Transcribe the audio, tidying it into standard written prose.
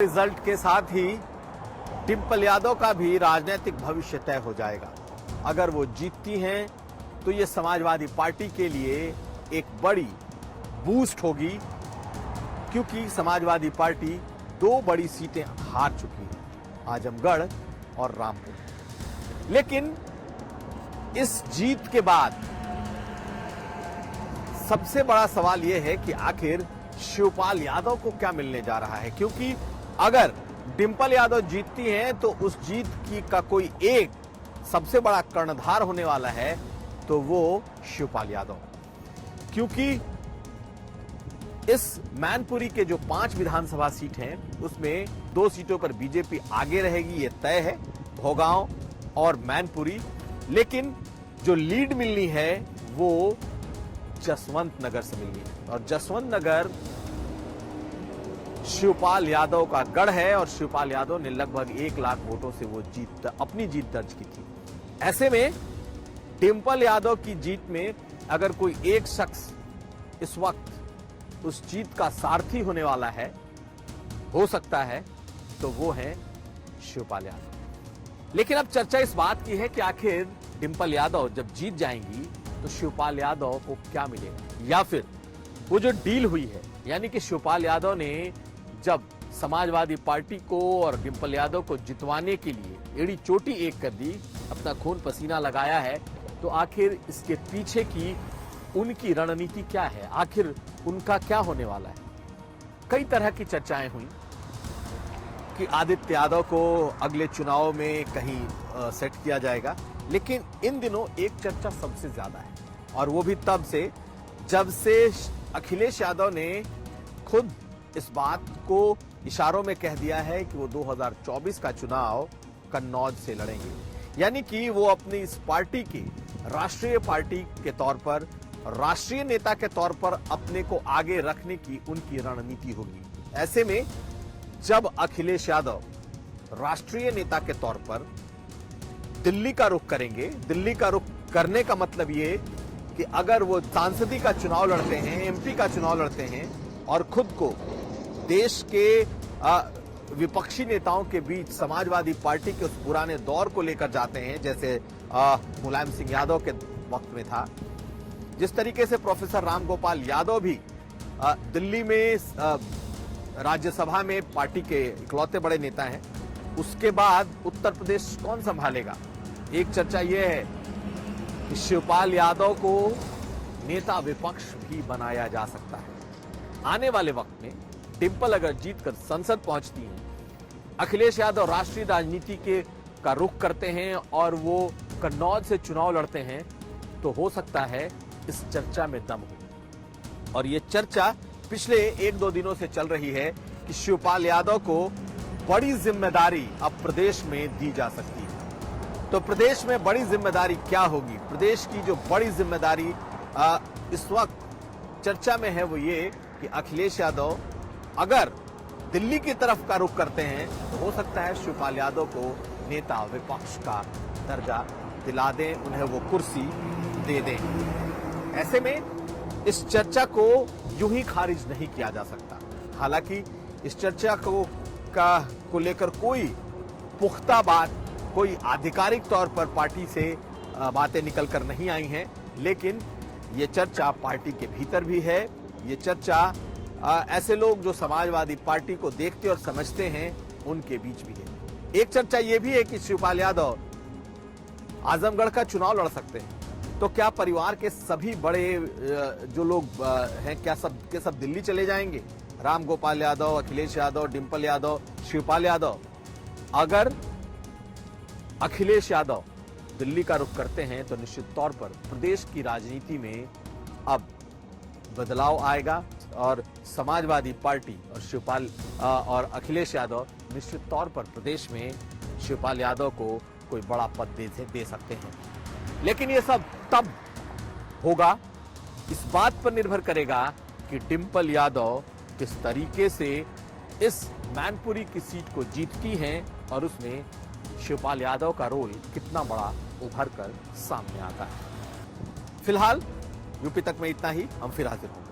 Result के साथ ही डिंपल यादव का भी राजनीतिक भविष्य तय हो जाएगा। अगर वो जीतती हैं तो ये समाजवादी पार्टी के लिए एक बड़ी बूस्ट होगी, क्योंकि समाजवादी पार्टी दो बड़ी सीटें हार चुकी है, आजमगढ़ और रामपुर। लेकिन इस जीत के बाद सबसे बड़ा सवाल यह है कि आखिर शिवपाल यादव को क्या मिलने जा रहा है, क्योंकि अगर डिंपल यादव जीतती हैं तो उस जीत की का कोई एक सबसे बड़ा कर्णधार होने वाला है तो वो शिवपाल यादव, क्योंकि इस मैनपुरी के जो 5 विधानसभा सीट हैं उसमें 2 सीटों पर बीजेपी आगे रहेगी, ये तय है, भोगांव और मैनपुरी। लेकिन जो लीड मिलनी है वो जसवंत नगर से मिलनी है, और जसवंत नगर शिवपाल यादव का गढ़ है और शिवपाल यादव ने लगभग 1 लाख वोटों से वो अपनी जीत दर्ज की थी। ऐसे में डिंपल यादव की जीत में अगर कोई एक शख्स इस वक्त उस जीत का सारथी होने वाला है, हो सकता है, तो वो है शिवपाल यादव। लेकिन अब चर्चा इस बात की है कि आखिर डिंपल यादव जब जीत जाएंगी तो शिवपाल यादव को क्या मिलेगा, या फिर वो जो डील हुई है, यानी कि शिवपाल यादव ने जब समाजवादी पार्टी को और डिंपल यादव को जितवाने के लिए एड़ी चोटी एक कर दी, अपना खून पसीना लगाया है, तो आखिर इसके पीछे की उनकी रणनीति क्या है, आखिर उनका क्या होने वाला है। कई तरह की चर्चाएं हुई कि आदित्य यादव को अगले चुनाव में कहीं सेट किया जाएगा, लेकिन इन दिनों एक चर्चा सबसे ज्यादा है, और वो भी तब से जब से अखिलेश यादव ने खुद इस बात को इशारों में कह दिया है कि वो 2024 का चुनाव कन्नौज से लड़ेंगे, यानी कि वो अपनी इस पार्टी की राष्ट्रीय पार्टी के तौर पर, राष्ट्रीय नेता के तौर पर अपने को आगे रखने की उनकी रणनीति होगी। ऐसे में जब अखिलेश यादव राष्ट्रीय नेता के तौर पर दिल्ली का रुख करेंगे, दिल्ली का रुख करने का मतलब ये कि अगर वो सांसदी का चुनाव लड़ते हैं, एमपी का चुनाव लड़ते हैं और खुद को देश के विपक्षी नेताओं के बीच समाजवादी पार्टी के उस पुराने दौर को लेकर जाते हैं, जैसे मुलायम सिंह यादव के वक्त में था, जिस तरीके से प्रोफेसर रामगोपाल यादव भी दिल्ली में राज्यसभा में पार्टी के इकलौते बड़े नेता हैं, उसके बाद उत्तर प्रदेश कौन संभालेगा। एक चर्चा यह है कि शिवपाल यादव को नेता विपक्ष भी बनाया जा सकता है। आने वाले वक्त में डिंपल अगर जीतकर संसद पहुंचती हैं, अखिलेश यादव राष्ट्रीय राजनीति का रुख करते हैं और वो कन्नौज से चुनाव लड़ते हैं, तो हो सकता है इस चर्चा में दम हो। और ये चर्चा पिछले 1-2 दिनों से चल रही है कि शिवपाल यादव को बड़ी जिम्मेदारी अब प्रदेश में दी जा सकती है। तो प्रदेश में बड़ी जिम्मेदारी क्या होगी? प्रदेश की जो बड़ी जिम्मेदारी इस वक्त चर्चा में है वो ये कि अखिलेश यादव अगर दिल्ली की तरफ का रुख करते हैं तो हो सकता है शिवपाल यादव को नेता विपक्ष का दर्जा दिला दें, उन्हें वो कुर्सी दे दें। ऐसे में इस चर्चा को यूं ही खारिज नहीं किया जा सकता। हालांकि इस चर्चा को लेकर कोई पुख्ता बात, कोई आधिकारिक तौर पर पार्टी से बातें निकल कर नहीं आई हैं, लेकिन ये चर्चा पार्टी के भीतर भी है। ये चर्चा ऐसे लोग जो समाजवादी पार्टी को देखते और समझते हैं उनके बीच भी है। एक चर्चा ये भी है कि शिवपाल यादव आजमगढ़ का चुनाव लड़ सकते हैं, तो क्या परिवार के सभी बड़े जो लोग हैं, क्या सब के सब दिल्ली चले जाएंगे? रामगोपाल यादव, अखिलेश यादव, डिंपल यादव, शिवपाल यादव। अगर अखिलेश यादव दिल्ली का रुख करते हैं तो निश्चित तौर पर प्रदेश की राजनीति में अब बदलाव आएगा और समाजवादी पार्टी और शिवपाल और अखिलेश यादव निश्चित तौर पर प्रदेश में शिवपाल यादव को कोई बड़ा पद दे सकते हैं। लेकिन ये सब तब होगा, इस बात पर निर्भर करेगा कि डिंपल यादव किस तरीके से इस मैनपुरी की सीट को जीतती हैं और उसमें शिवपाल यादव का रोल कितना बड़ा उभर कर सामने आता है। फिलहाल यूपी तक में इतना ही, हम फिर हाजिर होंगे।